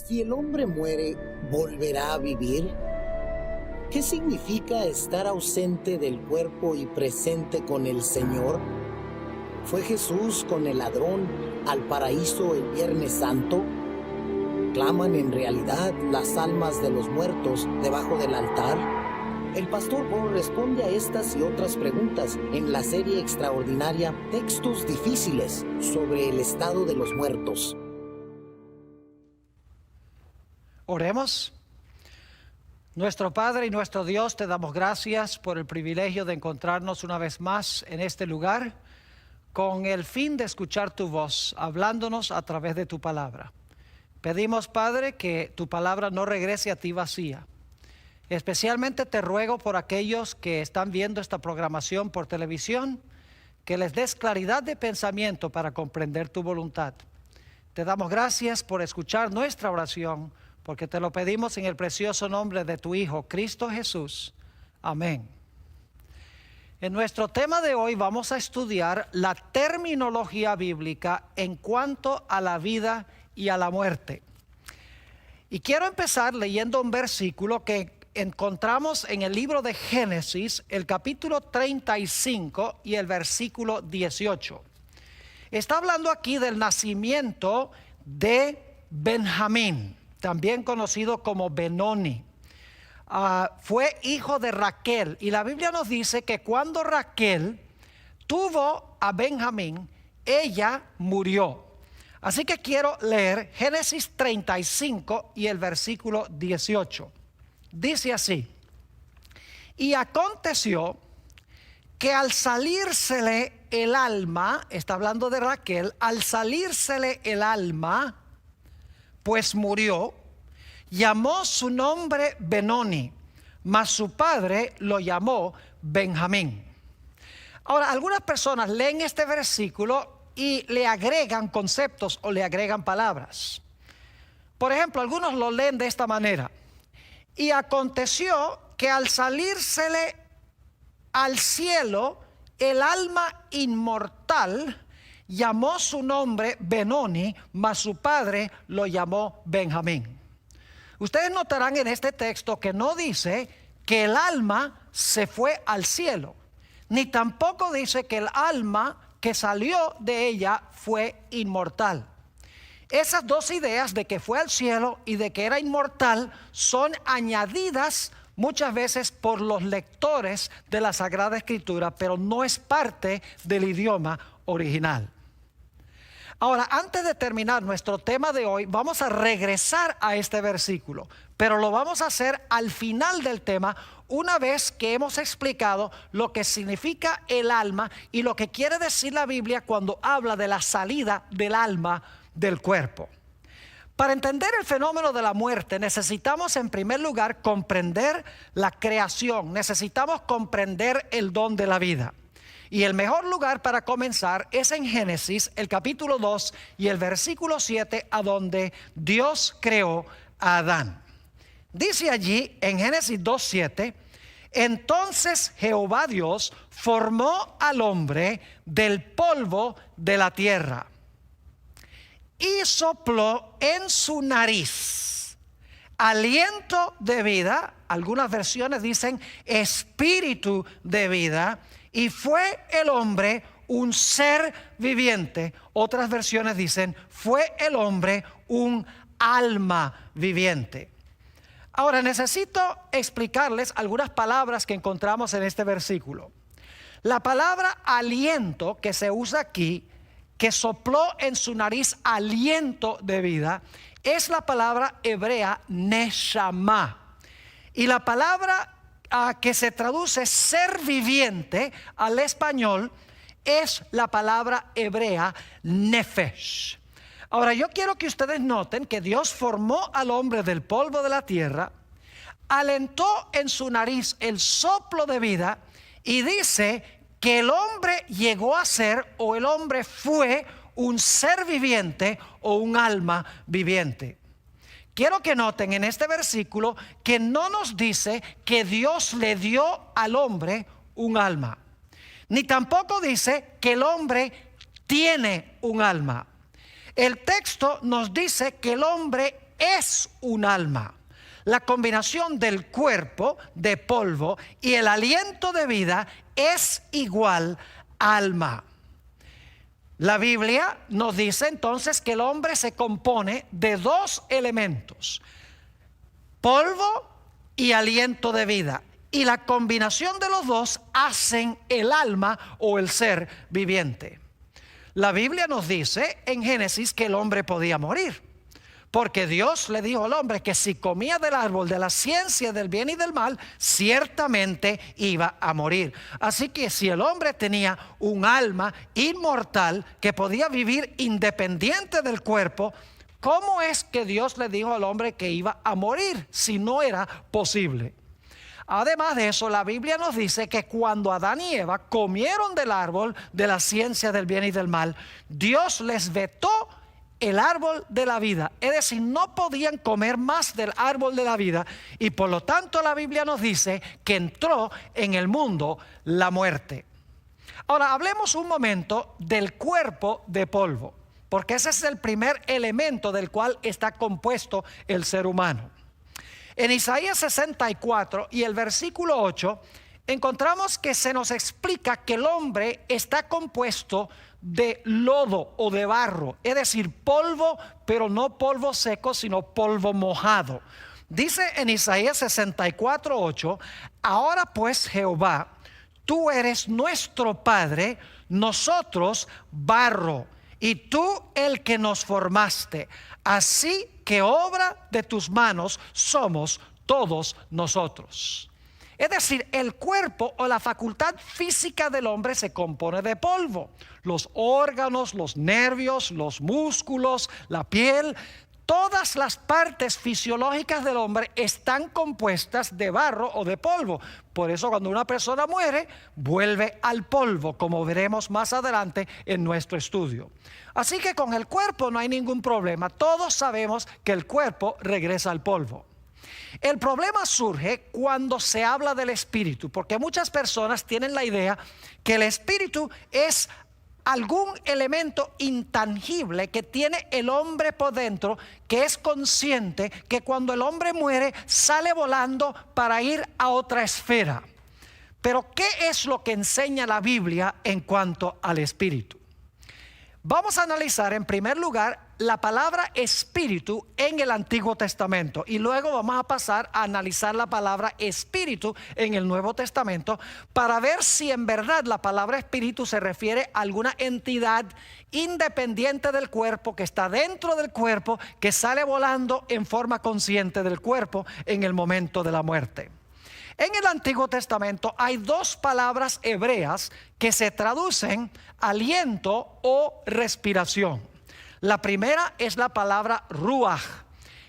Si el hombre muere, ¿volverá a vivir? ¿Qué significa estar ausente del cuerpo y presente con el Señor? ¿Fue Jesús con el ladrón al paraíso el Viernes Santo? ¿Claman en realidad las almas de los muertos debajo del altar? El pastor Paul responde a estas y otras preguntas en la serie extraordinaria Textos Difíciles sobre el estado de los muertos. Oremos. Nuestro Padre y nuestro Dios, te damos gracias por el privilegio de encontrarnos una vez más en este lugar con el fin de escuchar tu voz, hablándonos a través de tu palabra. Pedimos, Padre, que tu palabra no regrese a ti vacía. Especialmente te ruego por aquellos que están viendo esta programación por televisión, que les des claridad de pensamiento para comprender tu voluntad. Te damos gracias por escuchar nuestra oración, porque te lo pedimos en el precioso nombre de tu Hijo, Cristo Jesús. Amén. En nuestro tema de hoy vamos a estudiar la terminología bíblica en cuanto a la vida y a la muerte. Y quiero empezar leyendo un versículo que encontramos en el libro de Génesis, el capítulo 35 y el versículo 18. Está hablando aquí del nacimiento de Benjamín, también conocido como Benoni. Fue hijo de Raquel, y la Biblia nos dice que cuando Raquel tuvo a Benjamín, ella murió. Así que quiero leer Génesis 35 y el versículo 18. Dice así: y aconteció que al salírsele el alma, está hablando de Raquel, al salírsele el alma, pues murió, llamó su nombre Benoni, mas su padre lo llamó Benjamín. Ahora, algunas personas leen este versículo y le agregan conceptos o le agregan palabras. Por ejemplo, algunos lo leen de esta manera: y aconteció que al salírsele al cielo el alma inmortal, llamó su nombre Benoni, mas su padre lo llamó Benjamín. Ustedes notarán en este texto que no dice que el alma se fue al cielo, ni tampoco dice que el alma que salió de ella fue inmortal. Esas dos ideas de que fue al cielo y de que era inmortal son añadidas muchas veces por los lectores de la Sagrada Escritura, pero no es parte del idioma original. Ahora, antes de terminar nuestro tema de hoy, vamos a regresar a este versículo, pero lo vamos a hacer al final del tema, una vez que hemos explicado lo que significa el alma y lo que quiere decir la Biblia cuando habla de la salida del alma del cuerpo. Para entender el fenómeno de la muerte, necesitamos en primer lugar comprender la creación, necesitamos comprender el don de la vida. Y el mejor lugar para comenzar es en Génesis, el capítulo 2 y el versículo 7, a donde Dios creó a Adán. Dice allí en Génesis 2:7: entonces Jehová Dios formó al hombre del polvo de la tierra y sopló en su nariz aliento de vida. Algunas versiones dicen espíritu de vida, y fue el hombre un ser viviente. Otras versiones dicen fue el hombre un alma viviente. Ahora necesito explicarles algunas palabras que encontramos en este versículo. La palabra aliento que se usa aquí, que sopló en su nariz aliento de vida, es la palabra hebrea neshama. Y la palabra que se traduce ser viviente al español es la palabra hebrea nefesh. Ahora yo quiero que ustedes noten que Dios formó al hombre del polvo de la tierra, alentó en su nariz el soplo de vida y dice que el hombre llegó a ser, o el hombre fue, un ser viviente o un alma viviente. Quiero que noten en este versículo que no nos dice que Dios le dio al hombre un alma, ni tampoco dice que el hombre tiene un alma. El texto nos dice que el hombre es un alma. La combinación del cuerpo de polvo y el aliento de vida es igual alma. La Biblia nos dice entonces que el hombre se compone de dos elementos: polvo y aliento de vida. Y la combinación de los dos hacen el alma o el ser viviente. La Biblia nos dice en Génesis que el hombre podía morir, porque Dios le dijo al hombre que si comía del árbol de la ciencia del bien y del mal, ciertamente iba a morir. Así que si el hombre tenía un alma inmortal que podía vivir independiente del cuerpo, ¿cómo es que Dios le dijo al hombre que iba a morir si no era posible? Además de eso, la Biblia nos dice que cuando Adán y Eva comieron del árbol de la ciencia del bien y del mal, Dios les vetó el árbol de la vida. Es decir, no podían comer más del árbol de la vida, y por lo tanto la Biblia nos dice que entró en el mundo la muerte. Ahora hablemos un momento del cuerpo de polvo, porque ese es el primer elemento del cual está compuesto el ser humano. En Isaías 64 y el versículo 8 encontramos que se nos explica que el hombre está compuesto de lodo o de barro, es decir, polvo, pero no polvo seco, sino polvo mojado. Dice en Isaías 64, 8: ahora pues, Jehová, tú eres nuestro Padre, nosotros barro, y tú el que nos formaste. Así que obra de tus manos somos todos nosotros. Es decir, el cuerpo o la facultad física del hombre se compone de polvo. Los órganos, los nervios, los músculos, la piel, todas las partes fisiológicas del hombre están compuestas de barro o de polvo. Por eso cuando una persona muere, vuelve al polvo, como veremos más adelante en nuestro estudio. Así que con el cuerpo no hay ningún problema. Todos sabemos que el cuerpo regresa al polvo. El problema surge cuando se habla del espíritu, porque muchas personas tienen la idea que el espíritu es algún elemento intangible que tiene el hombre por dentro, que es consciente que cuando el hombre muere sale volando para ir a otra esfera. Pero ¿qué es lo que enseña la Biblia en cuanto al espíritu? Vamos a analizar en primer lugar la palabra espíritu en el Antiguo Testamento, y luego vamos a pasar a analizar la palabra espíritu en el Nuevo Testamento para ver si en verdad la palabra espíritu se refiere a alguna entidad independiente del cuerpo, que está dentro del cuerpo, que sale volando en forma consciente del cuerpo en el momento de la muerte. En el Antiguo Testamento hay dos palabras hebreas que se traducen aliento o respiración. La primera es la palabra ruach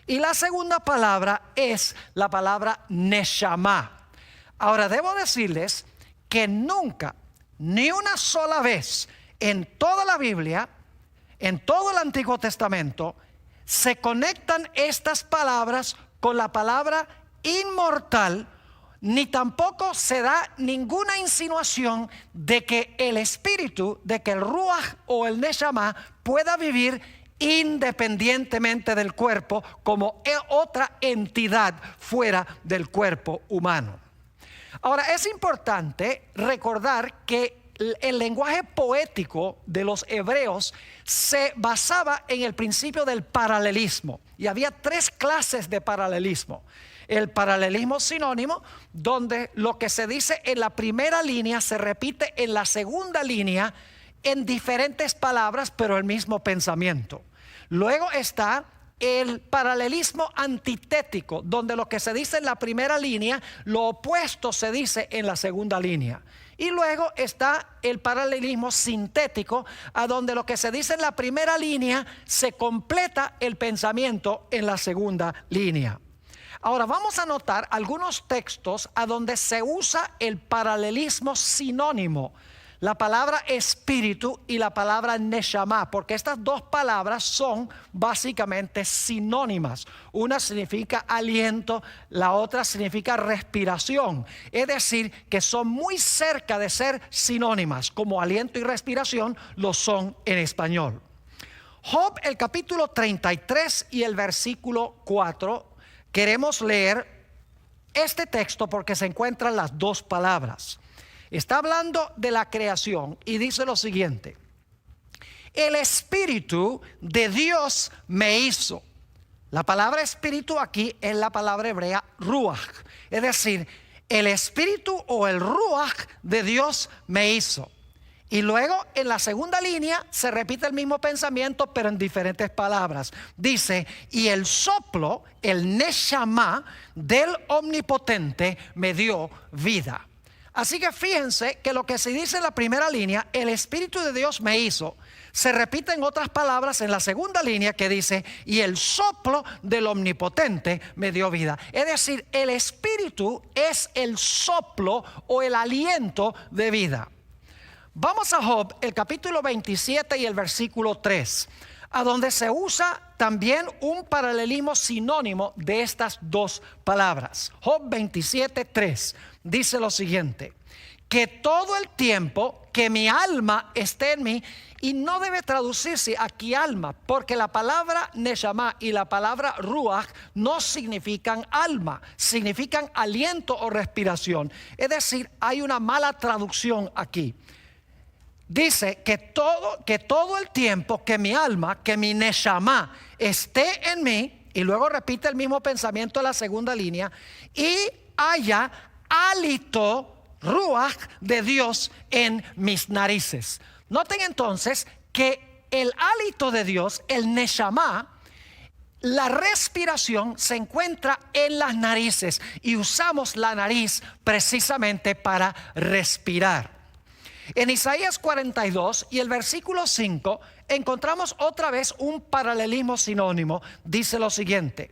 y la segunda palabra es la palabra neshama. Ahora debo decirles que nunca, ni una sola vez en toda la Biblia, en todo el Antiguo Testamento, se conectan estas palabras con la palabra inmortal, ni tampoco se da ninguna insinuación de que el espíritu, de que el ruach o el neshama pueda vivir independientemente del cuerpo como otra entidad fuera del cuerpo humano. Ahora es importante recordar que el lenguaje poético de los hebreos se basaba en el principio del paralelismo, y había tres clases de paralelismo. El paralelismo sinónimo, donde lo que se dice en la primera línea se repite en la segunda línea en diferentes palabras, pero el mismo pensamiento. Luego está el paralelismo antitético, donde lo que se dice en la primera línea, lo opuesto se dice en la segunda línea. Y luego está el paralelismo sintético, a donde lo que se dice en la primera línea se completa el pensamiento en la segunda línea. Ahora vamos a notar algunos textos a donde se usa el paralelismo sinónimo, la palabra espíritu y la palabra neshama, porque estas dos palabras son básicamente sinónimas. Una significa aliento, la otra significa respiración. Es decir, que son muy cerca de ser sinónimas, como aliento y respiración lo son en español. Job, el capítulo 33 y el versículo 4, queremos leer este texto porque se encuentran las dos palabras. Está hablando de la creación y dice lo siguiente: el Espíritu de Dios me hizo. La palabra espíritu aquí es la palabra hebrea ruach, es decir, el Espíritu o el ruach de Dios me hizo. Y luego en la segunda línea se repite el mismo pensamiento, pero en diferentes palabras. Dice: y el soplo, el neshama del omnipotente me dio vida. Así que fíjense que lo que se dice en la primera línea, el Espíritu de Dios me hizo, se repite en otras palabras en la segunda línea que dice: y el soplo del omnipotente me dio vida. Es decir, el Espíritu es el soplo o el aliento de vida. Vamos a Job, el capítulo 27 y el versículo 3, a donde se usa también un paralelismo sinónimo de estas dos palabras. Job 27, 3 dice lo siguiente: que todo el tiempo que mi alma esté en mí. Y no debe traducirse aquí alma, porque la palabra neshama y la palabra ruach no significan alma, significan aliento o respiración. Es decir, hay una mala traducción aquí. Dice que todo el tiempo que mi alma, que mi neshama esté en mí, y luego repite el mismo pensamiento en la segunda línea, y haya hálito ruach de Dios en mis narices. Noten entonces que el hálito de Dios, el neshama, la respiración se encuentra en las narices y usamos la nariz precisamente para respirar. En Isaías 42 y el versículo 5 encontramos otra vez un paralelismo sinónimo. Dice lo siguiente: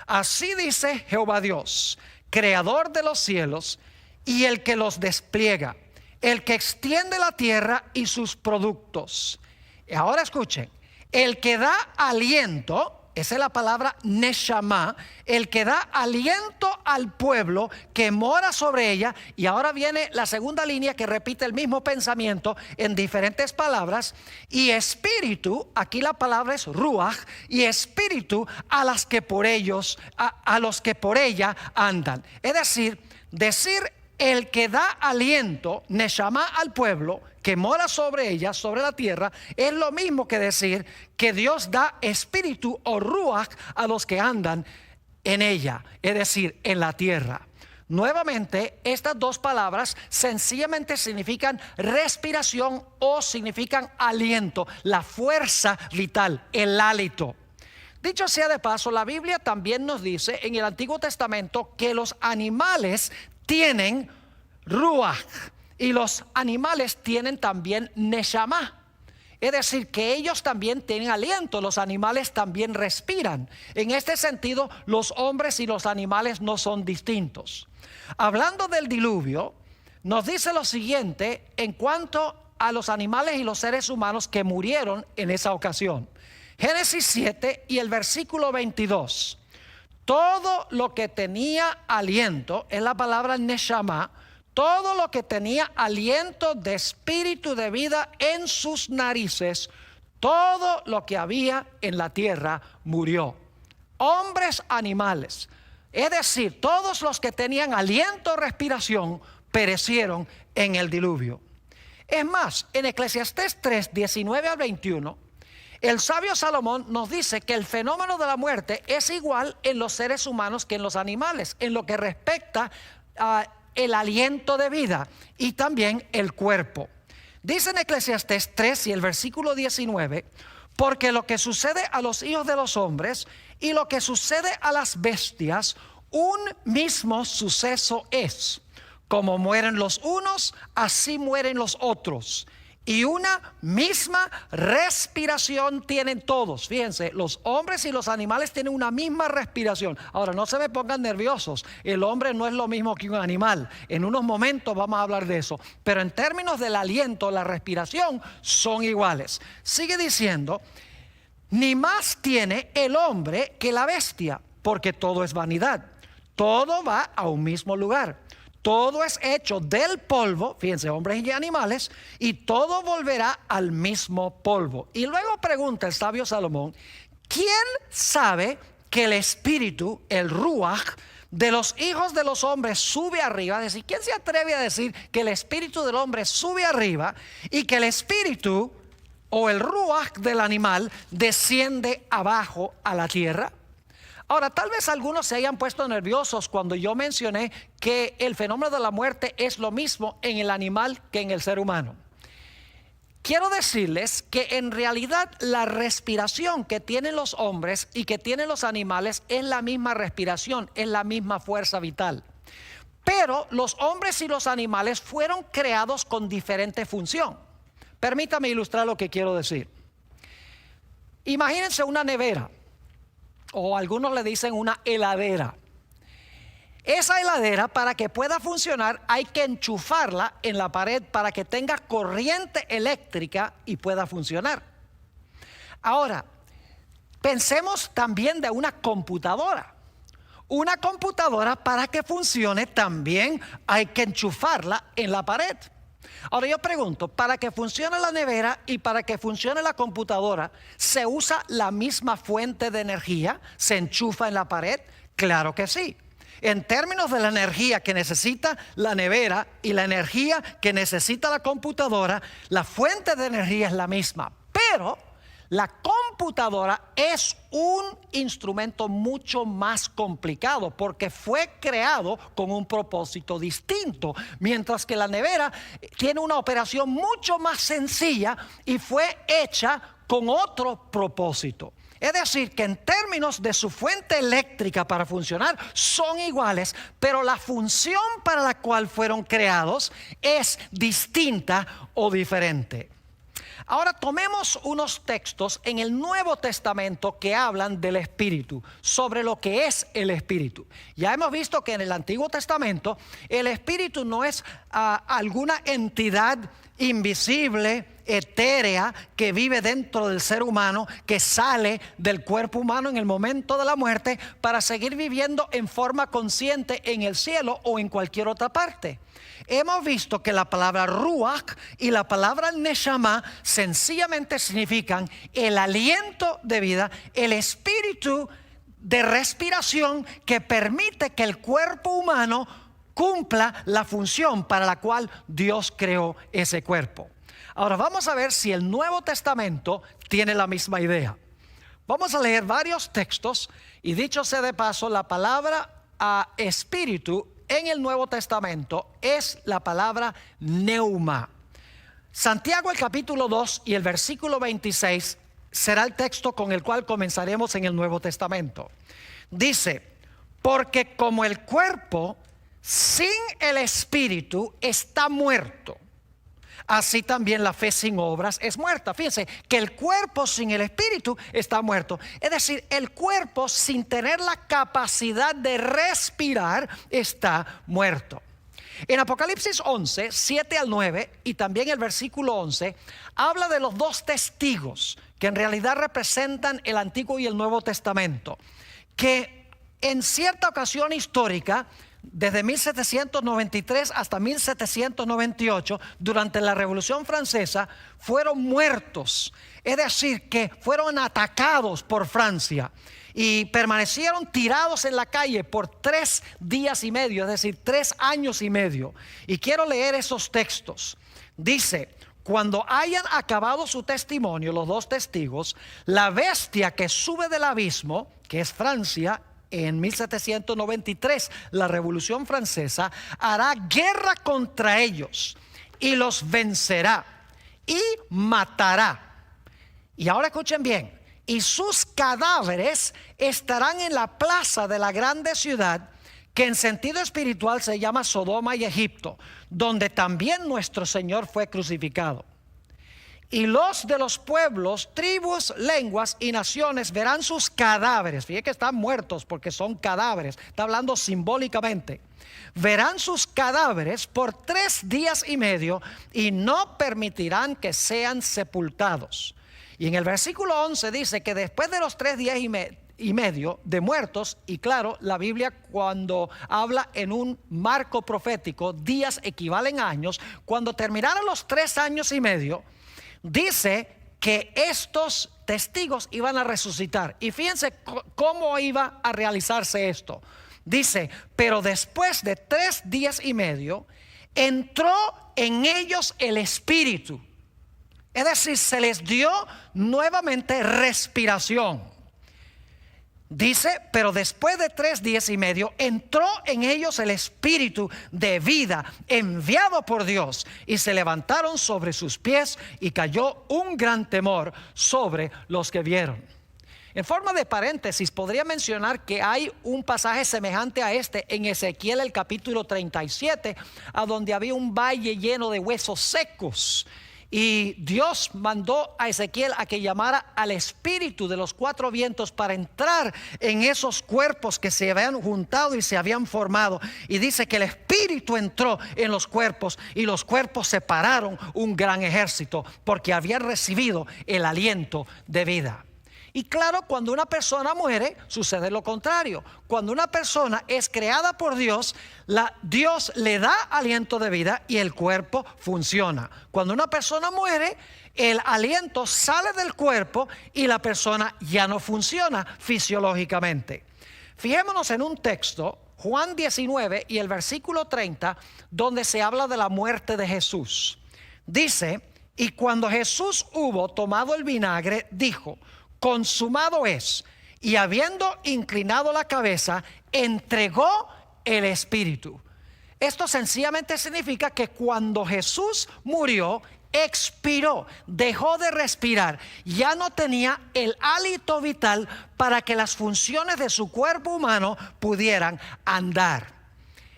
así dice Jehová Dios, creador de los cielos y el que los despliega, el que extiende la tierra y sus productos. Y ahora escuchen: el que da aliento, esa es la palabra neshama, el que da aliento al pueblo que mora sobre ella. Y ahora viene la segunda línea que repite el mismo pensamiento en diferentes palabras. Y espíritu, aquí la palabra es ruach, y espíritu a los que por ella andan. Es decir el que da aliento, neshama, al pueblo que mora sobre ella, sobre la tierra, es lo mismo que decir que Dios da espíritu o ruach a los que andan en ella, es decir, en la tierra. Nuevamente, estas dos palabras sencillamente significan respiración o significan aliento, la fuerza vital, el hálito. Dicho sea de paso, la Biblia también nos dice en el Antiguo Testamento que los animales tienen ruach y los animales tienen también neshama. Es decir, que ellos también tienen aliento, los animales también respiran. En este sentido, los hombres y los animales no son distintos. Hablando del diluvio, nos dice lo siguiente en cuanto a los animales y los seres humanos que murieron en esa ocasión. Génesis 7 y el versículo 22. Todo lo que tenía aliento, es la palabra neshama, todo lo que tenía aliento de espíritu de vida en sus narices, todo lo que había en la tierra murió. Hombres, animales, es decir, todos los que tenían aliento o respiración perecieron en el diluvio. Es más, en Eclesiastés 3, 19 al 21, el sabio Salomón nos dice que el fenómeno de la muerte es igual en los seres humanos que en los animales, en lo que respecta a el aliento de vida y también el cuerpo. Dice en Eclesiastés 3 y el versículo 19: porque lo que sucede a los hijos de los hombres y lo que sucede a las bestias, un mismo suceso es. Como mueren los unos, así mueren los otros. Y una misma respiración tienen todos. Fíjense, los hombres y los animales tienen una misma respiración. Ahora, no se me pongan nerviosos. El hombre no es lo mismo que un animal. En unos momentos vamos a hablar de eso. Pero en términos del aliento, la respiración son iguales. Sigue diciendo: ni más tiene el hombre que la bestia, porque todo es vanidad. Todo va a un mismo lugar. todo es hecho del polvo, fíjense, hombres y animales, y todo volverá al mismo polvo. Y luego pregunta el sabio Salomón, ¿quién sabe que el espíritu, el ruach, de los hijos de los hombres sube arriba? Es decir, ¿quién se atreve a decir que el espíritu del hombre sube arriba y que el espíritu o el ruach del animal desciende abajo a la tierra? Ahora, tal vez algunos se hayan puesto nerviosos cuando yo mencioné que el fenómeno de la muerte es lo mismo en el animal que en el ser humano. Quiero decirles que en realidad la respiración que tienen los hombres y que tienen los animales es la misma respiración, es la misma fuerza vital. Pero los hombres y los animales fueron creados con diferente función. Permítame ilustrar lo que quiero decir. Imagínense una nevera, o algunos le dicen una heladera. Esa heladera, para que pueda funcionar, hay que enchufarla en la pared para que tenga corriente eléctrica y pueda funcionar. Ahora, pensemos también de una computadora. Una computadora, para que funcione, también hay que enchufarla en la pared. Ahora yo pregunto, para que funcione la nevera y para que funcione la computadora, ¿se usa la misma fuente de energía? ¿Se enchufa en la pared? Claro que sí. En términos de la energía que necesita la nevera y la energía que necesita la computadora, la fuente de energía es la misma. Pero la computadora es un instrumento mucho más complicado porque fue creado con un propósito distinto, mientras que la nevera tiene una operación mucho más sencilla y fue hecha con otro propósito. Es decir, que en términos de su fuente eléctrica para funcionar son iguales, pero la función para la cual fueron creados es distinta o diferente. Ahora tomemos unos textos en el Nuevo Testamento que hablan del Espíritu, sobre lo que es el Espíritu. Ya hemos visto que en el Antiguo Testamento el Espíritu no es alguna entidad invisible, etérea, que vive dentro del ser humano, que sale del cuerpo humano en el momento de la muerte para seguir viviendo en forma consciente en el cielo o en cualquier otra parte. Hemos visto que la palabra ruach y la palabra neshama sencillamente significan el aliento de vida, el espíritu de respiración que permite que el cuerpo humano cumpla la función para la cual Dios creó ese cuerpo. Ahora vamos a ver si el Nuevo Testamento tiene la misma idea. Vamos a leer varios textos y dicho sea de paso, la palabra espíritu en el Nuevo Testamento es la palabra neuma. Santiago el capítulo 2 y el versículo 26 será el texto con el cual comenzaremos en el Nuevo Testamento. Dice, porque como el cuerpo sin el espíritu está muerto, así también la fe sin obras es muerta. Fíjense que el cuerpo sin el espíritu está muerto. Es decir, el cuerpo sin tener la capacidad de respirar está muerto. En Apocalipsis 11, 7 al 9 y también el versículo 11 habla de los dos testigos que en realidad representan el Antiguo y el Nuevo Testamento, que en cierta ocasión histórica, desde 1793 hasta 1798, durante la Revolución Francesa, fueron muertos. Es decir, que fueron atacados por Francia y permanecieron tirados en la calle por 3 días y medio, es decir, 3 años y medio. Y quiero leer esos textos. Dice, cuando hayan acabado su testimonio, los dos testigos, la bestia que sube del abismo, que es Francia, en 1793, la Revolución Francesa, hará guerra contra ellos y los vencerá y matará. Y ahora escuchen bien, y sus cadáveres estarán en la plaza de la grande ciudad, que en sentido espiritual se llama Sodoma y Egipto, donde también nuestro Señor fue crucificado. Y los de los pueblos, tribus, lenguas y naciones verán sus cadáveres. Fíjense que están muertos porque son cadáveres. Está hablando simbólicamente. Verán sus cadáveres por 3 días y medio y no permitirán que sean sepultados. Y en el versículo 11 dice que después de los 3 días y medio de muertos, y claro, la Biblia cuando habla en un marco profético, días equivalen a años. Cuando terminaron los 3 años y medio, dice que estos testigos iban a resucitar. Y fíjense cómo iba a realizarse esto. Dice, pero después de 3 días y medio, entró en ellos el Espíritu. Es decir, se les dio nuevamente respiración. Dice, pero después de 3 días y medio, entró en ellos el Espíritu de vida enviado por Dios, y se levantaron sobre sus pies, y cayó un gran temor sobre los que vieron. En forma de paréntesis, podría mencionar que hay un pasaje semejante a este en Ezequiel, el capítulo 37, a donde había un valle lleno de huesos secos. Y Dios mandó a Ezequiel a que llamara al espíritu de los 4 vientos para entrar en esos cuerpos que se habían juntado y se habían formado. Y dice que el espíritu entró en los cuerpos, y los cuerpos separaron un gran ejército, porque habían recibido el aliento de vida. Y claro, cuando una persona muere, sucede lo contrario. Cuando una persona es creada por Dios, Dios le da aliento de vida y el cuerpo funciona. Cuando una persona muere, el aliento sale del cuerpo y la persona ya no funciona fisiológicamente. Fijémonos en un texto, Juan 19 y el versículo 30, donde se habla de la muerte de Jesús. Dice, y cuando Jesús hubo tomado el vinagre, dijo, consumado es, y habiendo inclinado la cabeza, entregó el Espíritu. Esto sencillamente significa que cuando Jesús murió, expiró, dejó de respirar, ya no tenía el hálito vital para que las funciones de su cuerpo humano pudieran andar.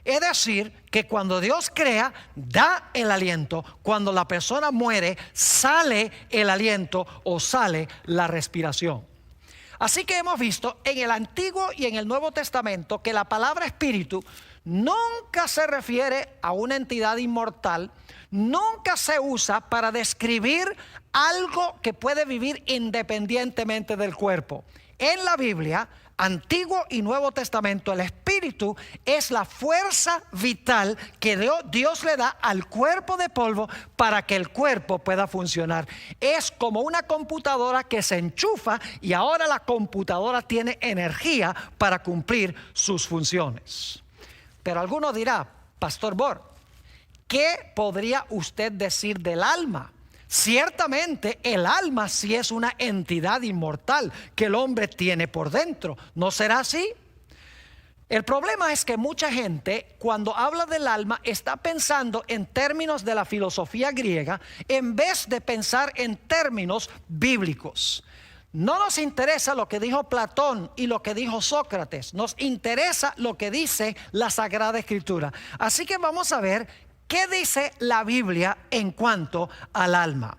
Es decir, que cuando Dios crea, da el aliento. Cuando la persona muere, sale el aliento o sale la respiración. Así que hemos visto en el Antiguo y en el Nuevo Testamento que la palabra espíritu nunca se refiere a una entidad inmortal, nunca se usa para describir algo que puede vivir independientemente del cuerpo. En la Biblia, Antiguo y Nuevo Testamento, el espíritu es la fuerza vital que Dios le da al cuerpo de polvo para que el cuerpo pueda funcionar. Es como una computadora que se enchufa y ahora la computadora tiene energía para cumplir sus funciones. Pero alguno dirá, Pastor Bor, ¿qué podría usted decir del alma? Ciertamente el alma sí es una entidad inmortal que el hombre tiene por dentro. ¿No será así? El problema es que mucha gente cuando habla del alma está pensando en términos de la filosofía griega en vez de pensar en términos bíblicos. No nos interesa lo que dijo Platón y lo que dijo Sócrates, nos interesa lo que dice la Sagrada Escritura. Así que vamos a ver ¿qué dice la Biblia en cuanto al alma?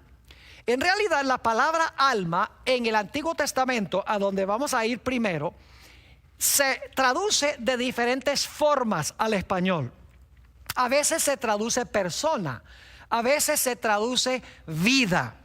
En realidad la palabra alma en el Antiguo Testamento, a donde vamos a ir primero, se traduce de diferentes formas al español. A veces se traduce persona, a veces se traduce vida,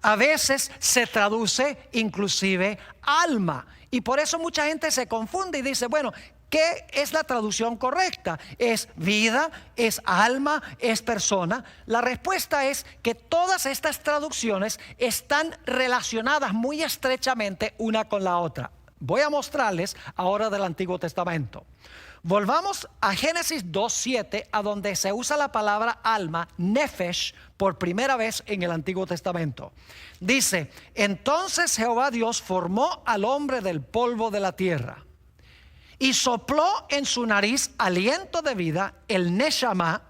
a veces se traduce inclusive alma. Y por eso mucha gente se confunde y dice, bueno, ¿qué es la traducción correcta? ¿Es vida? ¿Es alma? ¿Es persona? La respuesta es que todas estas traducciones están relacionadas muy estrechamente una con la otra. Voy a mostrarles ahora del Antiguo Testamento. Volvamos a Génesis 2:7, a donde se usa la palabra alma, nefesh, por primera vez en el Antiguo Testamento. Dice, entonces Jehová Dios formó al hombre del polvo de la tierra y sopló en su nariz aliento de vida, el neshama,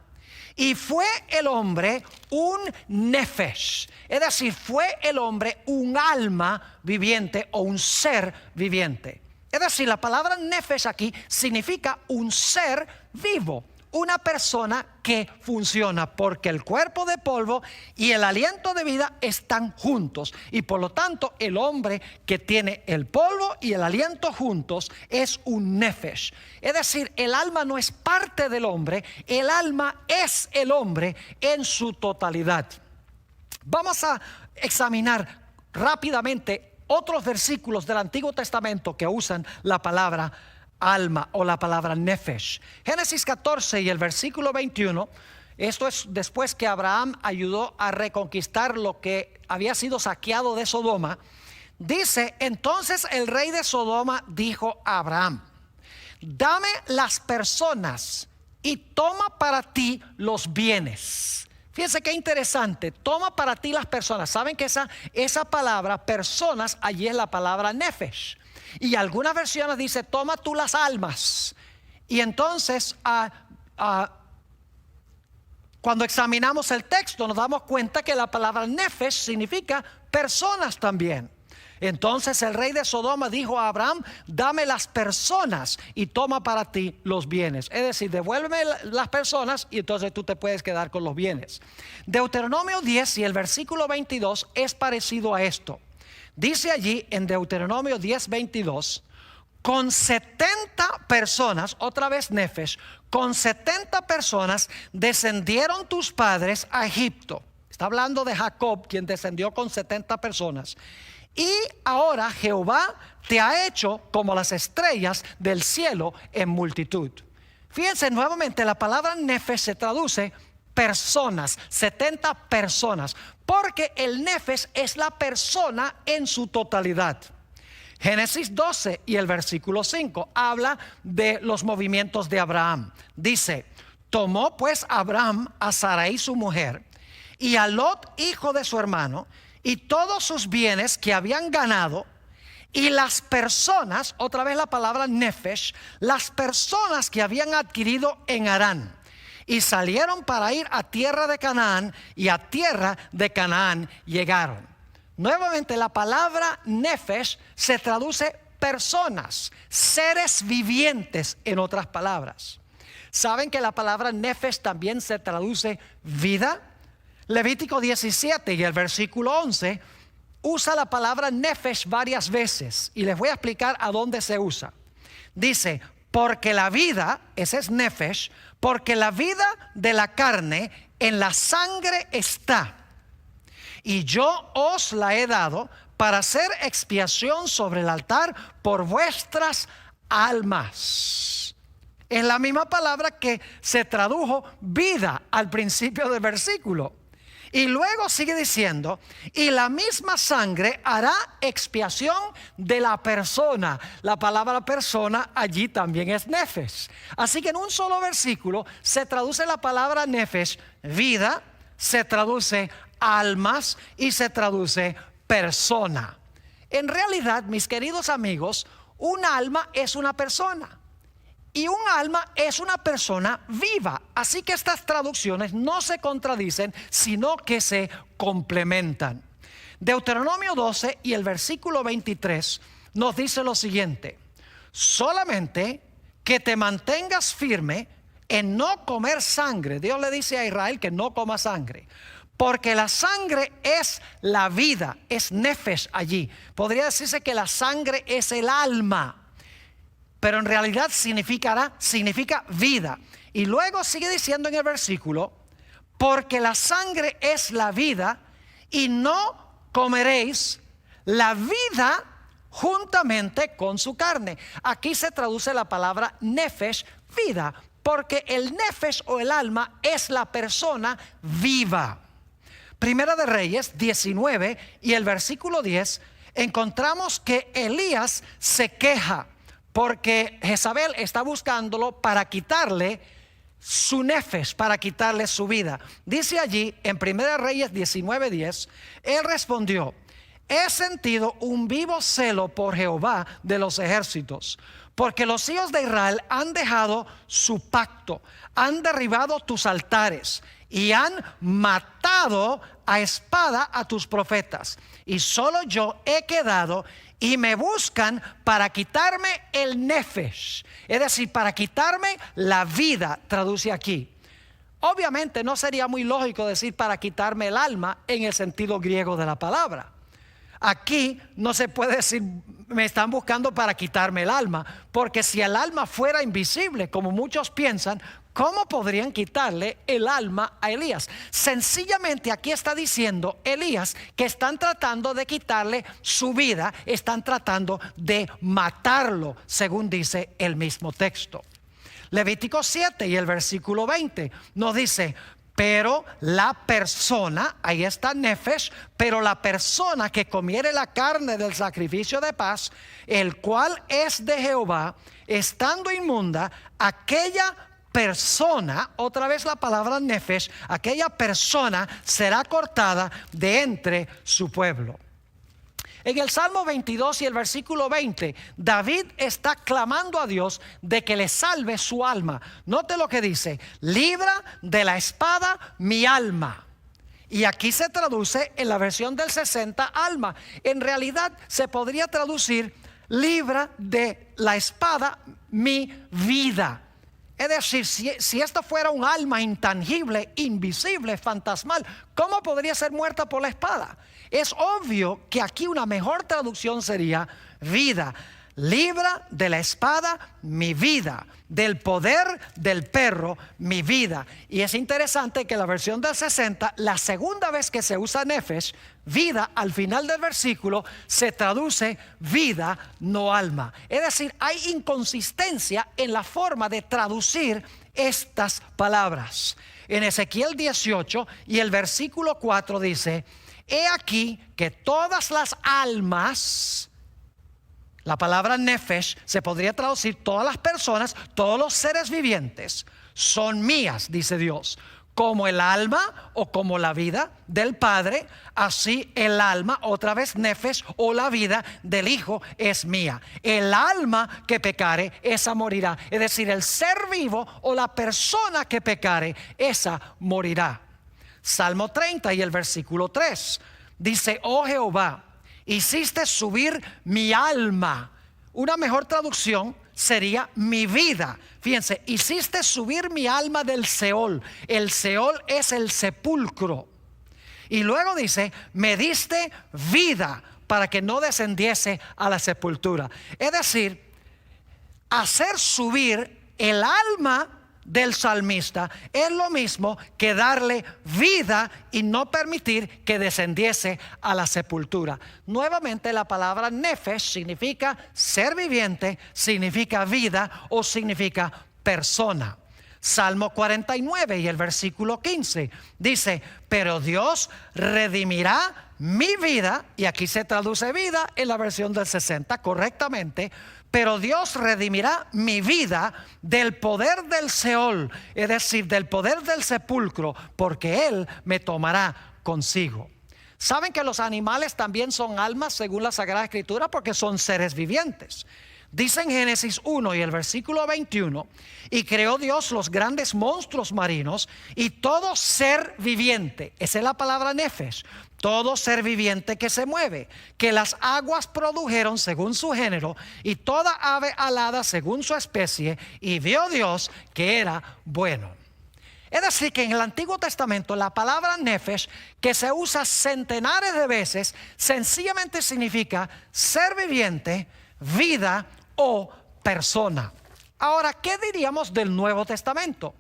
y fue el hombre un nefesh. Es decir, fue el hombre un alma viviente o un ser viviente. Es decir, la palabra nefesh aquí significa un ser vivo, una persona que funciona, porque el cuerpo de polvo y el aliento de vida están juntos, y por lo tanto el hombre que tiene el polvo y el aliento juntos es un nefesh. Es decir, el alma no es parte del hombre, el alma es el hombre en su totalidad. Vamos a examinar rápidamente otros versículos del Antiguo Testamento que usan la palabra alma o la palabra nefesh. Génesis 14 y el versículo 21, esto es después que Abraham ayudó a reconquistar lo que había sido saqueado de Sodoma. Dice: entonces el rey de Sodoma dijo a Abraham: dame las personas y toma para ti los bienes. Fíjense qué interesante, toma para ti las personas. Saben que esa palabra personas allí es la palabra nefesh. Y algunas versiones dice: toma tú las almas. Y entonces cuando examinamos el texto nos damos cuenta que la palabra nefesh significa personas también. Entonces el rey de Sodoma dijo a Abraham: dame las personas y toma para ti los bienes. Es decir, devuélveme las personas y entonces tú te puedes quedar con los bienes. Deuteronomio 10 y el versículo 22 es parecido a esto. Dice allí en Deuteronomio 10, 22: con 70 personas, otra vez nefesh, con 70 personas descendieron tus padres a Egipto. Está hablando de Jacob, quien descendió con 70 personas. Y ahora Jehová te ha hecho como las estrellas del cielo en multitud. Fíjense nuevamente, la palabra nefesh se traduce personas, 70 personas, porque el nefesh es la persona en su totalidad. Génesis 12 y el versículo 5 habla de los movimientos de Abraham. Dice: tomó pues Abraham a Sarai su mujer y a Lot hijo de su hermano y todos sus bienes que habían ganado, y las personas, otra vez la palabra nefesh, las personas que habían adquirido en Harán, y salieron para ir a tierra de Canaán, y a tierra de Canaán llegaron. Nuevamente la palabra nefesh se traduce personas, seres vivientes, en otras palabras. ¿Saben que la palabra nefesh también se traduce vida? Levítico 17 y el versículo 11 usa la palabra nefesh varias veces, y les voy a explicar a dónde se usa. Dice: porque la vida, ese es nefesh, porque la vida de la carne en la sangre está, y yo os la he dado para hacer expiación sobre el altar por vuestras almas. Es la misma palabra que se tradujo vida al principio del versículo. Y luego sigue diciendo: y la misma sangre hará expiación de la persona. La palabra persona allí también es nefesh. Así que en un solo versículo se traduce la palabra nefesh, vida, se traduce almas y se traduce persona. En realidad, mis queridos amigos, un alma es una persona. Y un alma es una persona viva. Así que estas traducciones no se contradicen, sino que se complementan. Deuteronomio 12 y el versículo 23 nos dice lo siguiente: solamente que te mantengas firme en no comer sangre. Dios le dice a Israel que no coma sangre, porque la sangre es la vida, es nefesh allí. Podría decirse que la sangre es el alma, pero en realidad significa vida. Y luego sigue diciendo en el versículo: porque la sangre es la vida, y no comeréis la vida juntamente con su carne. Aquí se traduce la palabra nefesh, vida, porque el nefesh o el alma es la persona viva. Primera de Reyes 19 y el versículo 10 encontramos que Elías se queja porque Jezabel está buscándolo para quitarle su nefesh, para quitarle su vida. Dice allí en Primera de Reyes 19:10, él respondió: he sentido un vivo celo por Jehová de los ejércitos, porque los hijos de Israel han dejado su pacto, han derribado tus altares y han matado a espada a tus profetas, y solo yo he quedado, y me buscan para quitarme el nefesh, es decir, para quitarme la vida, traduce aquí. Obviamente no sería muy lógico decir para quitarme el alma en el sentido griego de la palabra. Aquí no se puede decir me están buscando para quitarme el alma, porque si el alma fuera invisible, como muchos piensan, ¿cómo podrían quitarle el alma a Elías? Sencillamente aquí está diciendo Elías que están tratando de quitarle su vida, están tratando de matarlo, según dice el mismo texto. Levítico 7 y el versículo 20 nos dice: pero la persona, ahí está nefesh, pero la persona que comiere la carne del sacrificio de paz, el cual es de Jehová, estando inmunda, aquella persona, otra vez la palabra nefesh, aquella persona será cortada de entre su pueblo. En el Salmo 22 y el versículo 20, David está clamando a Dios de que le salve su alma. Note lo que dice: libra de la espada mi alma. Y aquí se traduce en la versión del 60 alma. En realidad se podría traducir: libra de la espada mi vida. Es decir, si esto fuera un alma intangible, invisible, fantasmal, ¿cómo podría ser muerta por la espada? Es obvio que aquí una mejor traducción sería: vida. Libra de la espada mi vida, del poder del perro mi vida. Y es interesante que la versión del 60, la segunda vez que se usa nefesh, vida, al final del versículo se traduce vida, no alma. Es decir, hay inconsistencia en la forma de traducir estas palabras. En Ezequiel 18 y el versículo 4 dice: he aquí que todas las almas, la palabra nefesh se podría traducir todas las personas, todos los seres vivientes, son mías, dice Dios. Como el alma o como la vida del Padre, así el alma, otra vez nefesh, o la vida del Hijo es mía. El alma que pecare, esa morirá. Es decir, el ser vivo o la persona que pecare, esa morirá. Salmo 30 y el versículo 3 dice: oh Jehová, hiciste subir mi alma. Una mejor traducción sería mi vida. Fíjense, hiciste subir mi alma del Seol. El Seol es el sepulcro. Y luego dice: me diste vida para que no descendiese a la sepultura. Es decir, hacer subir el alma del salmista es lo mismo que darle vida y no permitir que descendiese a la sepultura. Nuevamente, la palabra nefesh significa ser viviente, significa vida o significa persona. Salmo 49 y el versículo 15 dice: pero Dios redimirá mi vida, y aquí se traduce vida en la versión del 60 correctamente. Pero Dios redimirá mi vida del poder del Seol, es decir, del poder del sepulcro, porque Él me tomará consigo. ¿Saben que los animales también son almas según la Sagrada Escritura? Porque son seres vivientes. Dice en Génesis 1 y el versículo 21: y creó Dios los grandes monstruos marinos y todo ser viviente. Esa es la palabra nefesh. Todo ser viviente que se mueve, que las aguas produjeron según su género, y toda ave alada según su especie, y vio Dios que era bueno. Es decir, que en el Antiguo Testamento la palabra nefesh, que se usa centenares de veces, sencillamente significa ser viviente, vida o persona. Ahora, ¿qué diríamos del Nuevo Testamento?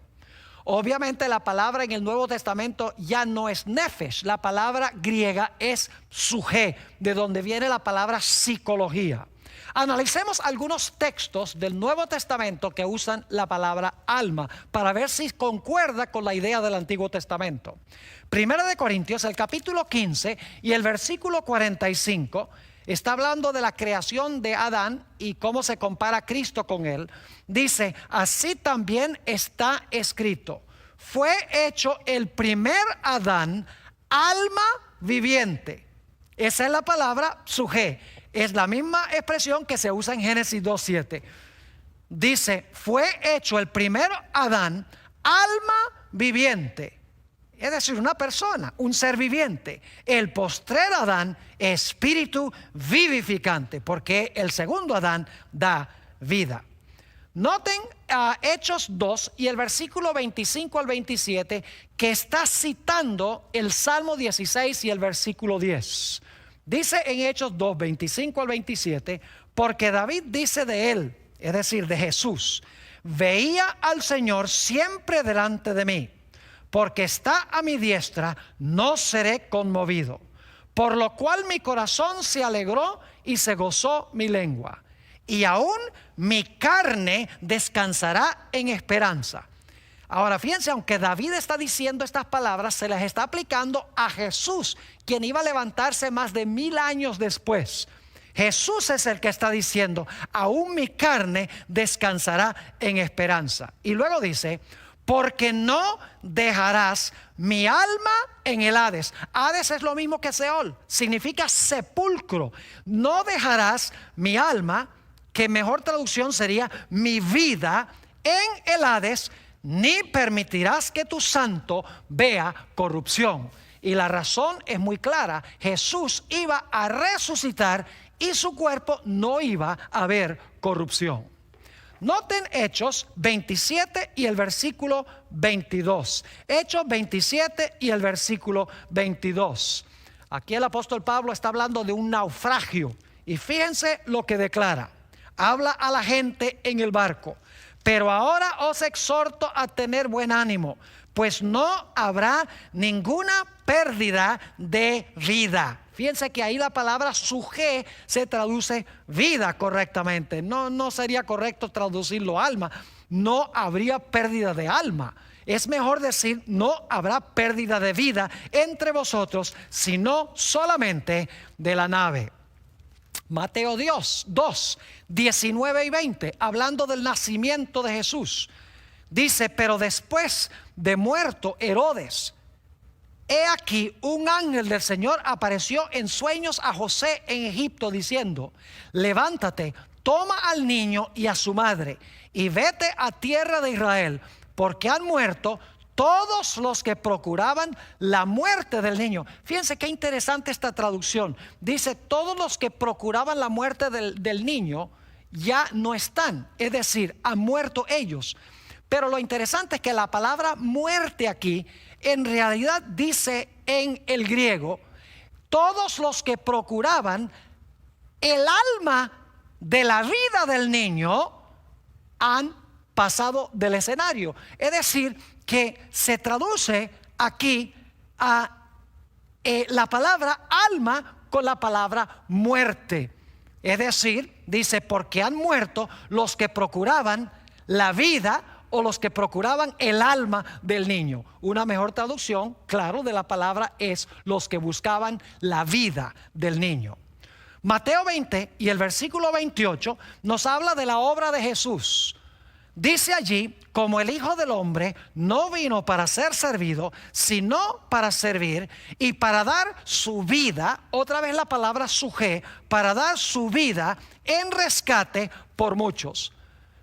Obviamente la palabra en el Nuevo Testamento ya no es nefesh. La palabra griega es psuché, de donde viene la palabra psicología. Analicemos algunos textos del Nuevo Testamento que usan la palabra alma para ver si concuerda con la idea del Antiguo Testamento. Primera de Corintios, el capítulo 15 y el versículo 45 está hablando de la creación de Adán y cómo se compara Cristo con él. Dice: así también está escrito: fue hecho el primer Adán alma viviente. Esa es la palabra psuché. Es la misma expresión que se usa en Génesis 2:7. Dice: fue hecho el primer Adán alma viviente. Es decir, una persona, un ser viviente. El postrer Adán, espíritu vivificante, porque el segundo Adán da vida. Noten Hechos 2 y el versículo 25 al 27, que está citando el Salmo 16 y el versículo 10. Dice en Hechos 2, 25 al 27, porque David dice de él, es decir, de Jesús: veía al Señor siempre delante de mí, porque está a mi diestra, no seré conmovido. Por lo cual mi corazón se alegró y se gozó mi lengua. Y aún mi carne descansará en esperanza. Ahora fíjense, aunque David está diciendo estas palabras, se las está aplicando a Jesús, quien iba a levantarse más de 1000 años después. Jesús es el que está diciendo: aún mi carne descansará en esperanza. Y luego dice: porque no dejarás mi alma en el Hades. Hades es lo mismo que Seol, significa sepulcro. No dejarás mi alma, que mejor traducción sería mi vida, en el Hades, ni permitirás que tu santo vea corrupción. Y la razón es muy clara: Jesús iba a resucitar y su cuerpo no iba a ver corrupción. Noten Hechos 27 y el versículo 22. Hechos 27 y el versículo 22. Aquí el apóstol Pablo está hablando de un naufragio. Y fíjense lo que declara. Habla a la gente en el barco: pero ahora os exhorto a tener buen ánimo, pues no habrá ninguna pérdida de vida. Fíjense que ahí la palabra suje se traduce vida correctamente. No sería correcto traducirlo alma. No habría pérdida de alma. Es mejor decir: no habrá pérdida de vida entre vosotros, sino solamente de la nave. Mateo 2, 19 y 20, hablando del nacimiento de Jesús, dice: pero después de muerto Herodes, he aquí un ángel del Señor apareció en sueños a José en Egipto, diciendo: levántate, toma al niño y a su madre, y vete a tierra de Israel, porque han muerto todos los que procuraban la muerte del niño. Fíjense qué interesante esta traducción. Dice: todos los que procuraban la muerte del niño ya no están, es decir, han muerto ellos. Pero lo interesante es que la palabra muerte aquí en realidad dice en el griego: todos los que procuraban el alma de la vida del niño han pasado del escenario. Es decir, que se traduce aquí a la palabra alma con la palabra muerte. Es decir, dice: porque han muerto los que procuraban la vida o los que procuraban el alma del niño. Una mejor traducción, claro, de la palabra es los que buscaban la vida del niño. Mateo 20 y el versículo 28 nos habla de la obra de Jesús. Dice allí: como el Hijo del Hombre no vino para ser servido, sino para servir y para dar su vida, otra vez la palabra suje, para dar su vida en rescate por muchos.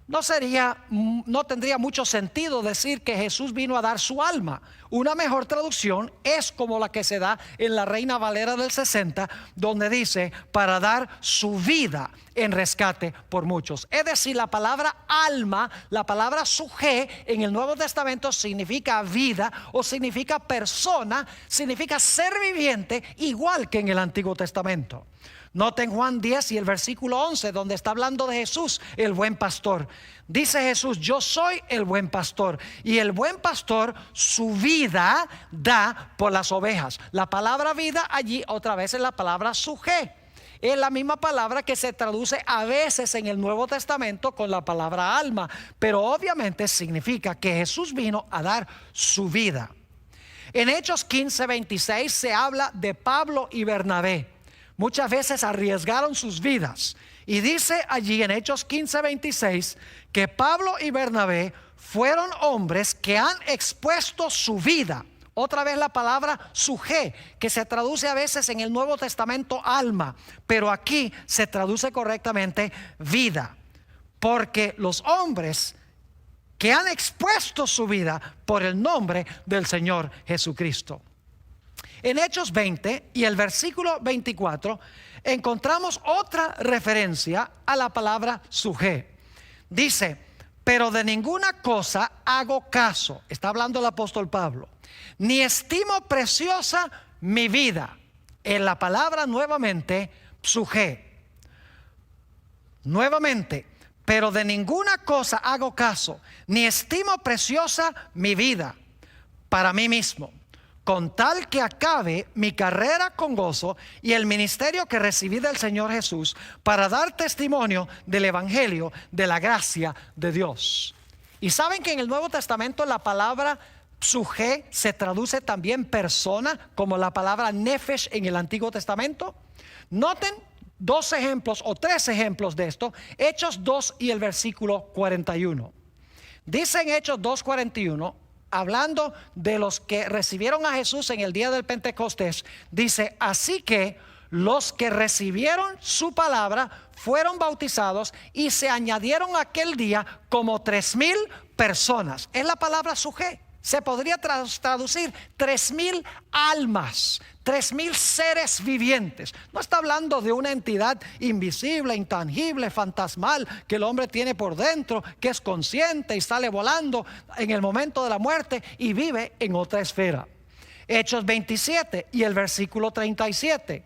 No tendría mucho sentido decir que Jesús vino a dar su alma. Una mejor traducción es como la que se da en la Reina Valera del 60, donde dice: para dar su vida en rescate por muchos. Es decir, la palabra alma, la palabra suje en el Nuevo Testamento significa vida o significa persona, significa ser viviente, igual que en el Antiguo Testamento. Noten Juan 10 y el versículo 11, donde está hablando de Jesús, el buen pastor. Dice Jesús: yo soy el buen pastor, y el buen pastor su vida da por las ovejas. La palabra vida allí otra vez es la palabra suje. Es la misma palabra que se traduce a veces en el Nuevo Testamento con la palabra alma, pero obviamente significa que Jesús vino a dar su vida. En Hechos 15, 26 se habla de Pablo y Bernabé. Muchas veces arriesgaron sus vidas. Y dice allí en Hechos 15, 26 que Pablo y Bernabé fueron hombres que han expuesto su vida. Otra vez la palabra suje, que se traduce a veces en el Nuevo Testamento alma, pero aquí se traduce correctamente vida. Porque los hombres que han expuesto su vida por el nombre del Señor Jesucristo. En Hechos 20 y el versículo 24 encontramos otra referencia a la palabra suje. Dice: pero de ninguna cosa hago caso, está hablando el apóstol Pablo, ni estimo preciosa mi vida. en la palabra nuevamente, psuje. Nuevamente, pero de ninguna cosa hago caso, ni estimo preciosa mi vida para mí mismo, con tal que acabe mi carrera con gozo y el ministerio que recibí del Señor Jesús para dar testimonio del evangelio de la gracia de Dios. Y saben que en el Nuevo Testamento la palabra psuje se traduce también persona, como la palabra nefesh en el Antiguo Testamento. Noten dos ejemplos o tres ejemplos de esto. Hechos 2 y el versículo 41. Dice en Hechos 2:41, hablando de los que recibieron a Jesús en el día del Pentecostés, dice: así que los que recibieron su palabra fueron bautizados y se añadieron aquel día como 3,000 personas. Es la palabra suje. Se podría traducir 3,000 almas, 3,000 seres vivientes. No está hablando de una entidad invisible, intangible, fantasmal que el hombre tiene por dentro, que es consciente y sale volando en el momento de la muerte y vive en otra esfera. Hechos 27 y el versículo 37.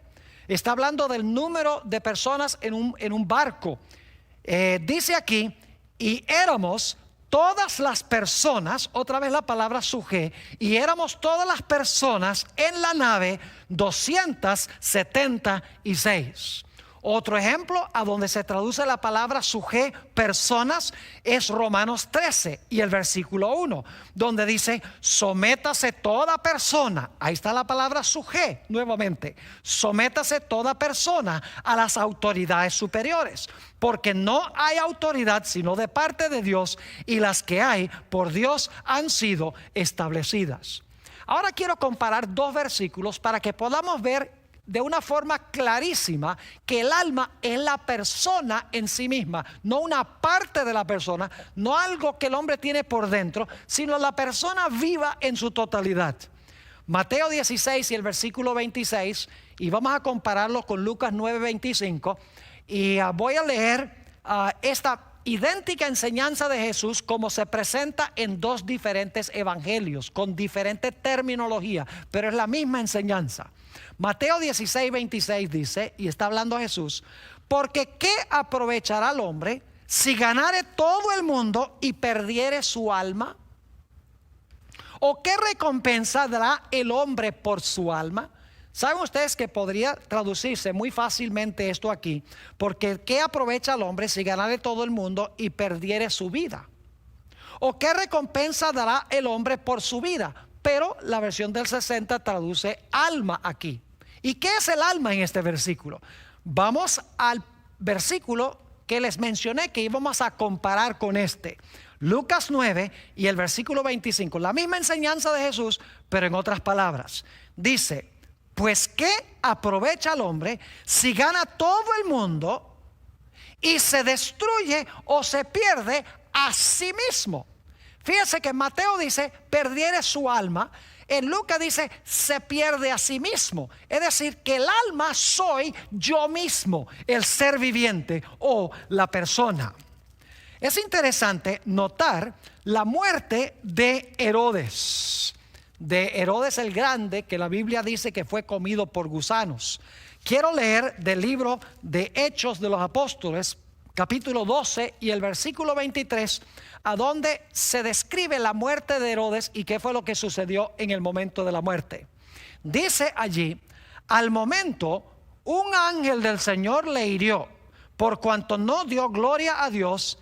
Está hablando del número de personas en un barco. Dice aquí: y éramos todas las personas, otra vez la palabra suje, y éramos todas las personas en la nave 276. Otro ejemplo a donde se traduce la palabra suje, personas, es Romanos 13 y el versículo 1, donde dice: sométase toda persona, ahí está la palabra suje nuevamente, sométase toda persona a las autoridades superiores, porque no hay autoridad sino de parte de Dios, y las que hay por Dios han sido establecidas. Ahora quiero comparar dos versículos para que podamos ver de una forma clarísima que el alma es la persona en sí misma, no una parte de la persona, no algo que el hombre tiene por dentro, sino la persona viva en su totalidad. Mateo 16 y el versículo 26, y vamos a compararlo con Lucas 9:25, y voy a leer esta idéntica enseñanza de Jesús como se presenta en dos diferentes evangelios, con diferente terminología, pero es la misma enseñanza. Mateo 16:26 dice, y está hablando Jesús: porque ¿qué aprovechará el hombre si ganare todo el mundo y perdiere su alma? ¿O qué recompensa dará el hombre por su alma? ¿Saben ustedes que podría traducirse muy fácilmente esto aquí? Porque ¿qué aprovecha el hombre si ganare todo el mundo y perdiere su vida? ¿O qué recompensa dará el hombre por su vida? Pero la versión del 60 traduce alma aquí. ¿Y qué es el alma en este versículo? Vamos al versículo que les mencioné que íbamos a comparar con este. Lucas 9 y el versículo 25. La misma enseñanza de Jesús, pero en otras palabras. Dice: pues ¿qué aprovecha el hombre si gana todo el mundo y se destruye o se pierde a sí mismo? Fíjense que Mateo dice perdiere su alma, en Lucas dice se pierde a sí mismo. Es decir, que el alma soy yo mismo, el ser viviente o la persona. Es interesante notar la muerte de Herodes el Grande, que la Biblia dice que fue comido por gusanos. Quiero leer del libro de Hechos de los Apóstoles, capítulo 12 y el versículo 23, a donde se describe la muerte de Herodes y qué fue lo que sucedió en el momento de la muerte. Dice allí: al momento un ángel del Señor le hirió, por cuanto no dio gloria a Dios,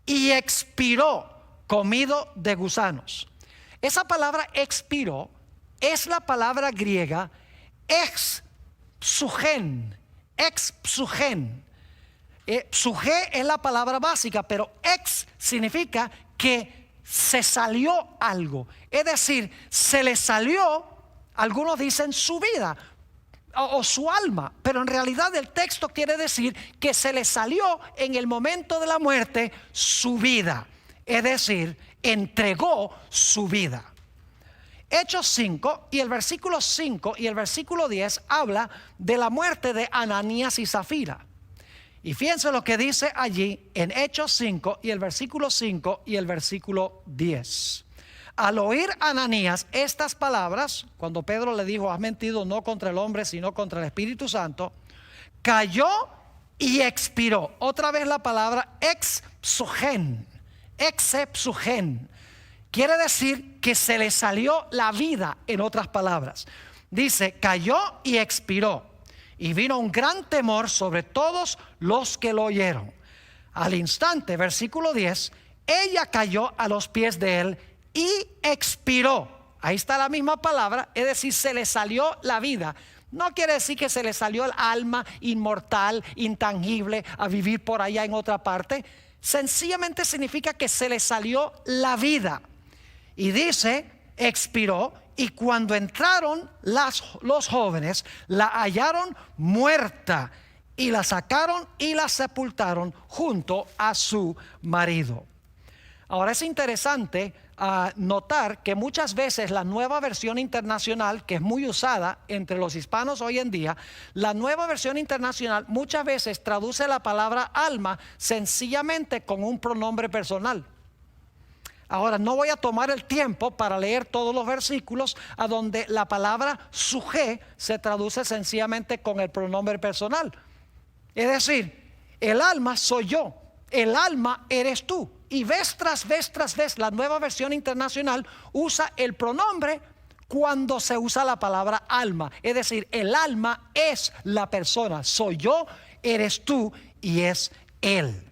y expiró comido de gusanos. Esa palabra expiró es la palabra griega ex-psugen. Psuje es la palabra básica, pero ex significa que se salió algo. Es decir, se le salió, algunos dicen su vida o su alma, pero en realidad el texto quiere decir que se le salió en el momento de la muerte su vida. Es decir, entregó su vida. Hechos 5 y el versículo 5 y el versículo 10 habla de la muerte de Ananías y Zafira. Y fíjense lo que dice allí en Hechos 5 y el versículo 5 y el versículo 10. Al oír Ananías estas palabras, cuando Pedro le dijo: has mentido no contra el hombre sino contra el Espíritu Santo, cayó y expiró. Otra vez la palabra exepsugen. Quiere decir que se le salió la vida, en otras palabras. Dice: cayó y expiró. Y vino un gran temor sobre todos los que lo oyeron. Al instante, versículo 10, ella cayó a los pies de él y expiró. Ahí está la misma palabra, es decir, se le salió la vida. No quiere decir que se le salió el alma inmortal, intangible, a vivir por allá en otra parte. Sencillamente significa que se le salió la vida. Y dice, expiró, y cuando entraron los jóvenes, la hallaron muerta, y la sacaron y la sepultaron junto a su marido. Ahora es interesante notar que muchas veces la Nueva Versión Internacional, que es muy usada entre los hispanos hoy en día, la Nueva Versión Internacional muchas veces traduce la palabra alma sencillamente con un pronombre personal. Ahora, no voy a tomar el tiempo para leer todos los versículos a donde la palabra suje se traduce sencillamente con el pronombre personal. Es decir, el alma soy yo, el alma eres tú. Y vez tras vez, la Nueva Versión Internacional usa el pronombre cuando se usa la palabra alma. Es decir, el alma es la persona, soy yo, eres tú y es él.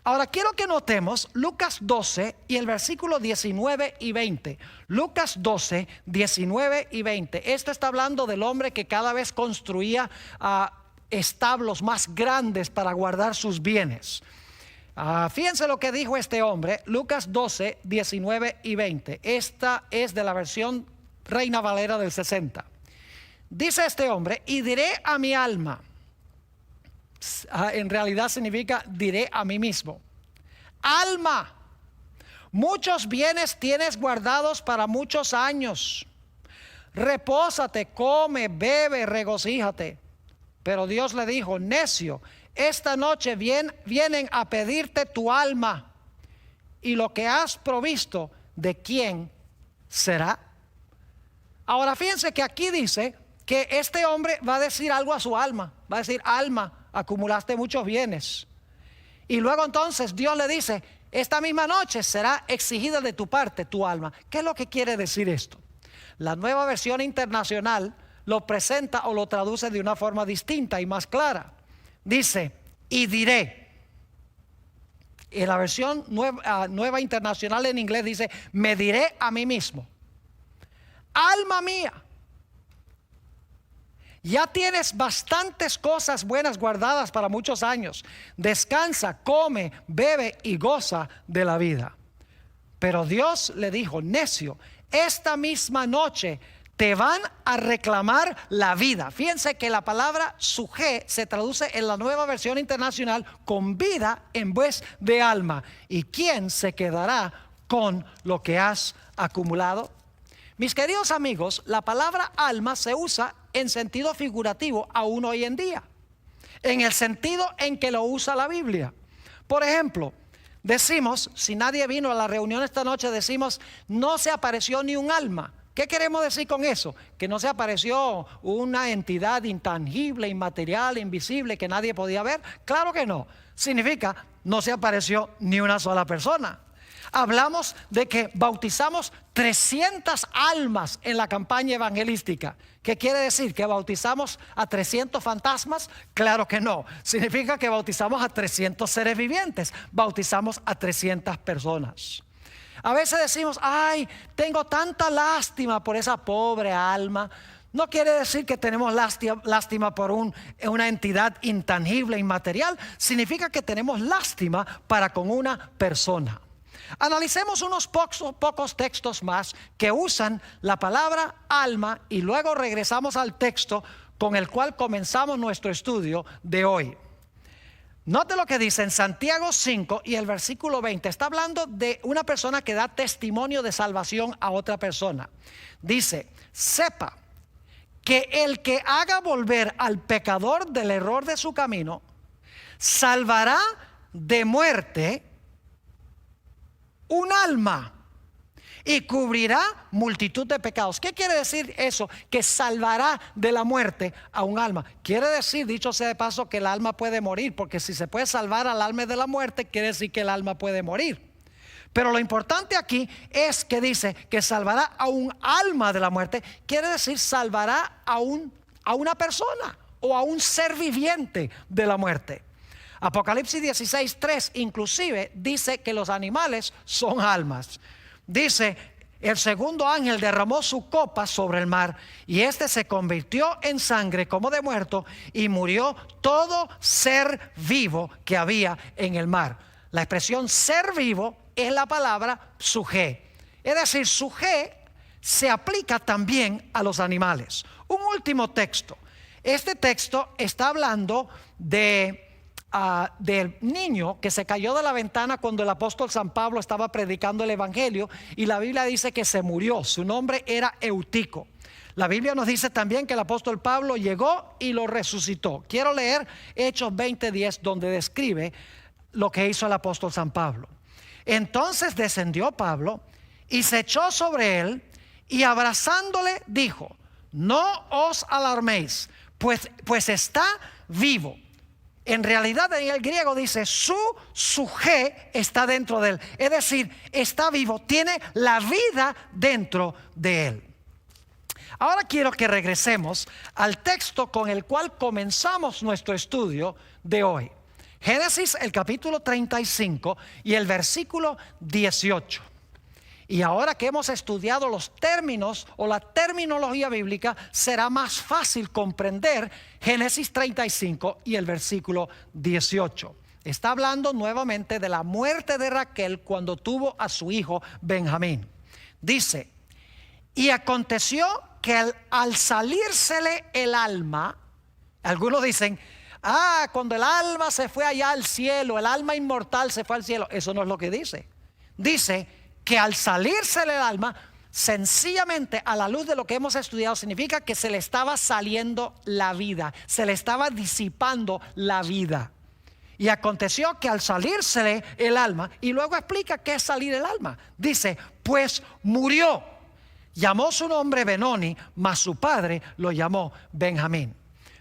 Ahora quiero que notemos Lucas 12 y el versículo 19 y 20. Lucas 12, 19 y 20. Esto está hablando del hombre que cada vez construía establos más grandes para guardar sus bienes. Fíjense lo que dijo este hombre, Lucas 12, 19 y 20. Esta es de la versión Reina Valera del 60. Dice este hombre: y diré a mi alma. En realidad significa diré a mí mismo: alma, muchos bienes tienes guardados para muchos años. Repósate, come, bebe, regocíjate. Pero Dios le dijo: necio, esta noche vienen a pedirte tu alma, y lo que has provisto, ¿de quién será? Ahora fíjense que aquí dice que este hombre va a decir algo a su alma. Va a decir: alma, acumulaste muchos bienes. Y luego entonces Dios le dice: esta misma noche será exigida de tu parte tu alma. ¿Qué es lo que quiere decir esto? La Nueva Versión Internacional lo presenta o lo traduce de una forma distinta y más clara. Dice: y diré. En la versión nueva Internacional en inglés dice: me diré a mí mismo: alma mía, ya tienes bastantes cosas buenas guardadas para muchos años. Descansa, come, bebe y goza de la vida. Pero Dios le dijo: necio, esta misma noche te van a reclamar la vida. Fíjense que la palabra suje se traduce en la Nueva Versión Internacional con vida en vez de alma. ¿Y quién se quedará con lo que has acumulado? Mis queridos amigos, la palabra alma se usa en sentido figurativo aún hoy en día, en el sentido en que lo usa la Biblia. Por ejemplo, decimos, si nadie vino a la reunión esta noche, decimos: no se apareció ni un alma. ¿Qué queremos decir con eso? Que no se apareció una entidad intangible, inmaterial, invisible, que nadie podía ver. Claro que no. Significa: no se apareció ni una sola persona. Hablamos de que bautizamos 300 almas en la campaña evangelística. ¿Qué quiere decir? ¿Que bautizamos a 300 fantasmas? Claro que no. Significa que bautizamos a 300 seres vivientes. Bautizamos a 300 personas. A veces decimos: ay, tengo tanta lástima por esa pobre alma. No quiere decir que tenemos lástima por una entidad intangible, inmaterial. Significa que tenemos lástima para con una persona. Analicemos unos pocos textos más que usan la palabra alma y luego regresamos al texto con el cual comenzamos nuestro estudio de hoy. Note lo que dice en Santiago 5 y el versículo 20. Está hablando de una persona que da testimonio de salvación a otra persona. Dice: sepa que el que haga volver al pecador del error de su camino, salvará de muerte un alma y cubrirá multitud de pecados. ¿Qué quiere decir eso? Que salvará de la muerte a un alma. Quiere decir, dicho sea de paso, que el alma puede morir, porque si se puede salvar al alma de la muerte, quiere decir que el alma puede morir. Pero lo importante aquí es que dice que salvará a un alma de la muerte. Quiere decir salvará a una persona o a un ser viviente de la muerte. Apocalipsis 16:3 inclusive dice que los animales son almas. Dice: el segundo ángel derramó su copa sobre el mar, y este se convirtió en sangre como de muerto, y murió todo ser vivo que había en el mar. La expresión ser vivo es la palabra sujé. Es decir, sujé se aplica también a los animales. Un último texto. Este texto está hablando del niño que se cayó de la ventana cuando el apóstol San Pablo estaba predicando el evangelio, y la Biblia dice que se murió. Su nombre era Eutico. La Biblia nos dice también que el apóstol Pablo llegó y lo resucitó. Quiero leer Hechos 20:10, donde describe lo que hizo el apóstol San Pablo. Entonces descendió Pablo y se echó sobre él, y abrazándole dijo: no os alarméis, pues está vivo. En realidad en el griego dice su sujé está dentro de él. Es decir, está vivo, tiene la vida dentro de él. Ahora quiero que regresemos al texto con el cual comenzamos nuestro estudio de hoy. Génesis, el capítulo 35 y el versículo 18. Y ahora que hemos estudiado los términos o la terminología bíblica, será más fácil comprender Génesis 35 y el versículo 18. Está hablando nuevamente de la muerte de Raquel cuando tuvo a su hijo Benjamín. Dice: y aconteció que al salírsele el alma, algunos dicen: cuando el alma se fue allá al cielo, el alma inmortal se fue al cielo. Eso no es lo que dice. Dice que al salirse el alma, sencillamente a la luz de lo que hemos estudiado, significa que se le estaba saliendo la vida, se le estaba disipando la vida. Y aconteció que al salírsele el alma, y luego explica qué es salir el alma. Dice: pues murió. Llamó su nombre Benoni, mas su padre lo llamó Benjamín.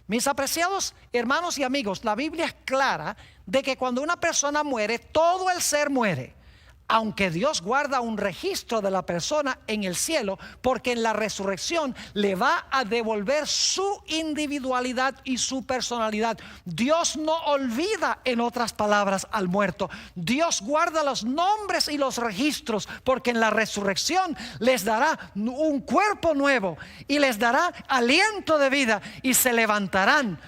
Mis apreciados hermanos y amigos, la Biblia es clara de que cuando una persona muere, todo el ser muere. Aunque Dios guarda un registro de la persona en el cielo, porque en la resurrección le va a devolver su individualidad y su personalidad. Dios no olvida, en otras palabras, al muerto. Dios guarda los nombres y los registros, porque en la resurrección les dará un cuerpo nuevo y les dará aliento de vida, y se levantarán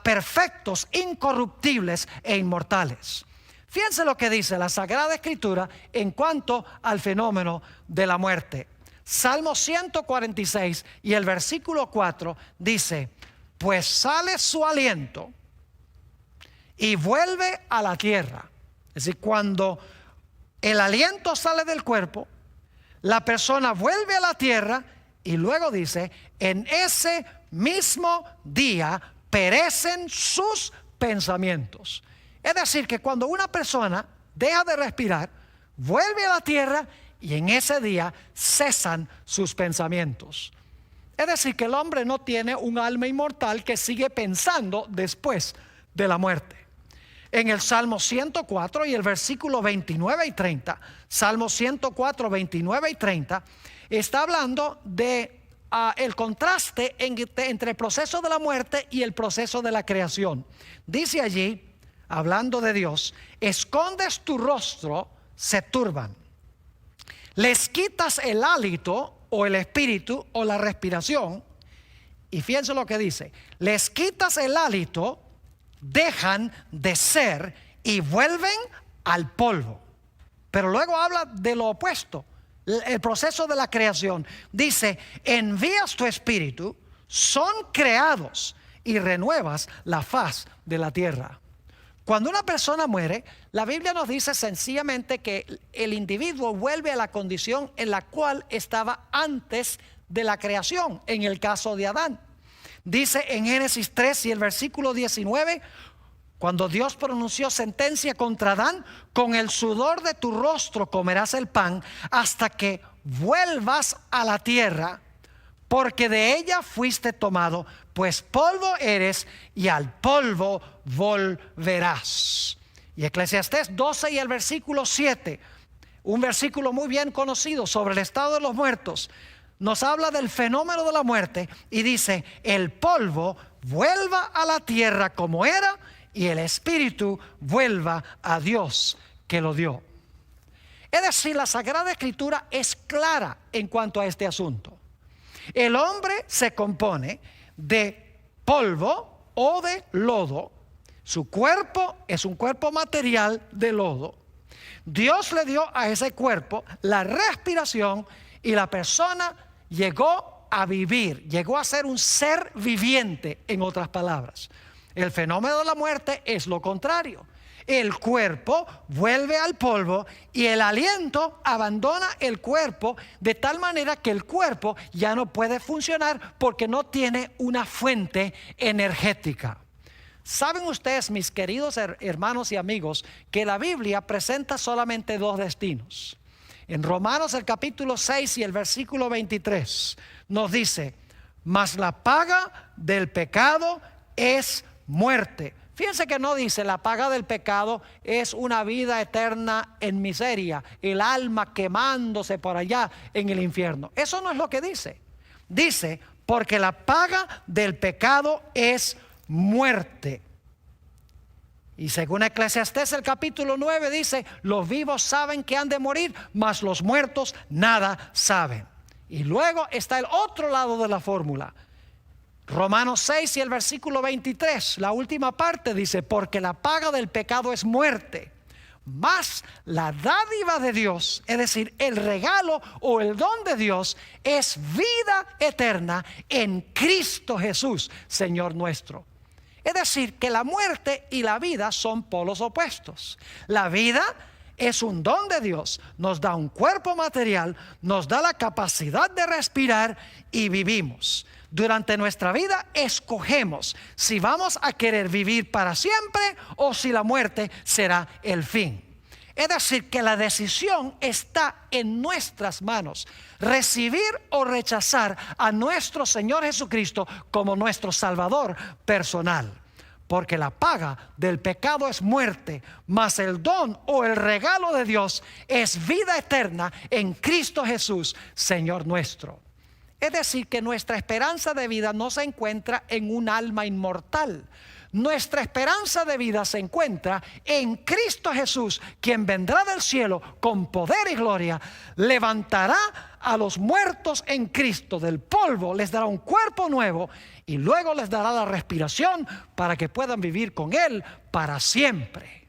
perfectos, incorruptibles e inmortales. Fíjense lo que dice la Sagrada Escritura en cuanto al fenómeno de la muerte. Salmo 146 y el versículo 4 dice: pues sale su aliento y vuelve a la tierra. Es decir, cuando el aliento sale del cuerpo, la persona vuelve a la tierra, y luego dice: en ese mismo día perecen sus pensamientos. Es decir, que cuando una persona deja de respirar, vuelve a la tierra, y en ese día cesan sus pensamientos. Es decir, que el hombre no tiene un alma inmortal que sigue pensando después de la muerte. En el Salmo 104 y el versículo 29 y 30, Salmo 104, 29 y 30, está hablando de el contraste entre el proceso de la muerte y el proceso de la creación. Dice allí, hablando de Dios: escondes tu rostro, se turban. Les quitas el hálito o el espíritu o la respiración. Y fíjense lo que dice: les quitas el hálito, dejan de ser y vuelven al polvo. Pero luego habla de lo opuesto, el proceso de la creación. Dice: envías tu espíritu, son creados y renuevas la faz de la tierra. Cuando una persona muere, la Biblia nos dice sencillamente que el individuo vuelve a la condición en la cual estaba antes de la creación, en el caso de Adán. Dice en Génesis 3 y el versículo 19, cuando Dios pronunció sentencia contra Adán: con el sudor de tu rostro comerás el pan hasta que vuelvas a la tierra, porque de ella fuiste tomado, pues polvo eres y al polvo volverás. Y Eclesiastés 12 y el versículo 7, un versículo muy bien conocido sobre el estado de los muertos, nos habla del fenómeno de la muerte y dice: el polvo vuelva a la tierra como era y el espíritu vuelva a Dios que lo dio. Es decir, la Sagrada Escritura es clara en cuanto a este asunto. El hombre se compone de polvo o de lodo. Su cuerpo es un cuerpo material de lodo. Dios le dio a ese cuerpo la respiración y la persona llegó a vivir, llegó a ser un ser viviente, en otras palabras. El fenómeno de la muerte es lo contrario. El cuerpo vuelve al polvo y el aliento abandona el cuerpo, de tal manera que el cuerpo ya no puede funcionar porque no tiene una fuente energética. ¿Saben ustedes, mis queridos hermanos y amigos, que la Biblia presenta solamente dos destinos? En Romanos el capítulo 6 y el versículo 23 nos dice: mas la paga del pecado es muerte. Fíjense que no dice la paga del pecado es una vida eterna en miseria, el alma quemándose por allá en el infierno. Eso no es lo que dice. Dice: porque la paga del pecado es muerte. Y según Eclesiastés el capítulo 9 dice: los vivos saben que han de morir, mas los muertos nada saben. Y luego está el otro lado de la fórmula. Romanos 6 y el versículo 23, la última parte dice: porque la paga del pecado es muerte, mas la dádiva de Dios, es decir, el regalo o el don de Dios, es vida eterna en Cristo Jesús, Señor nuestro. Es decir, que la muerte y la vida son polos opuestos. La vida es un don de Dios, nos da un cuerpo material, nos da la capacidad de respirar y vivimos. Durante nuestra vida escogemos si vamos a querer vivir para siempre o si la muerte será el fin. Es decir, que la decisión está en nuestras manos: recibir o rechazar a nuestro Señor Jesucristo como nuestro Salvador personal. Porque la paga del pecado es muerte, mas el don o el regalo de Dios es vida eterna en Cristo Jesús, Señor nuestro. Es decir, que nuestra esperanza de vida no se encuentra en un alma inmortal. Nuestra esperanza de vida se encuentra en Cristo Jesús, quien vendrá del cielo con poder y gloria, levantará a los muertos en Cristo del polvo, les dará un cuerpo nuevo y luego les dará la respiración para que puedan vivir con Él para siempre.